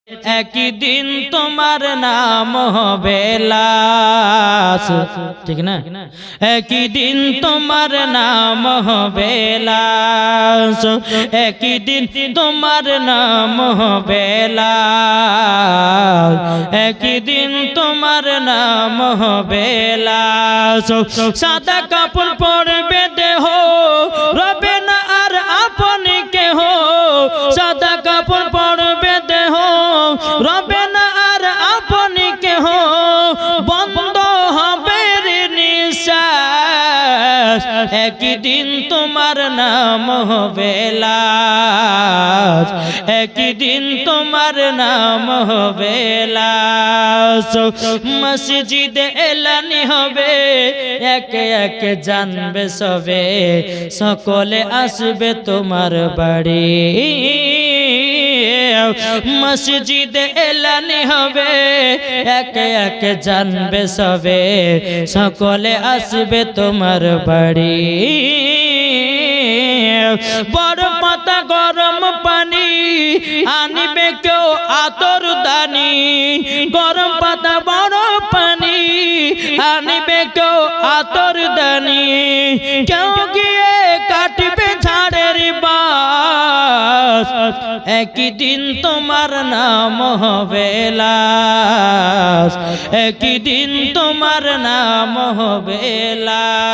একই দিন তোমার নাম হবে লাশ, ঠিক না? একই দিন তোমার নাম হবে লাশ, একই দিন তোমার নাম হবে লাশ, একই দিন তোমার নাম হবে লাশ। সাদা কাপড় পরবে দেহ, রবে না আর আপনি কেহ। সাদা কাপড় পরবে দেহ, রবে না আর আপনি কেহ। বন্ধ হবে নিঃশ্বাস, একই দিন তোমার নাম হবে লাশ, একই দিন তোমার নাম হবে লাশ। মসজিদে এলানি হবে, একে একে জানবে সবে, সকলে আসবে তোমার বাড়ি। মসজিদে এলানি হবে, একে একে জানবে সবে, সকলে আসবে তোমার বাড়ি। বড় পাতা গরম পানি আনিবে কেউ আতর দানি, গরম পাতা বড় পানি আনিবে কেউ আতর দানি। কেউ গিয়ে কাটবে ঝাড়ের বাস, একই দিন তোমার নাম হবে লাশ, একই দিন তোমার নাম হবে লাশ।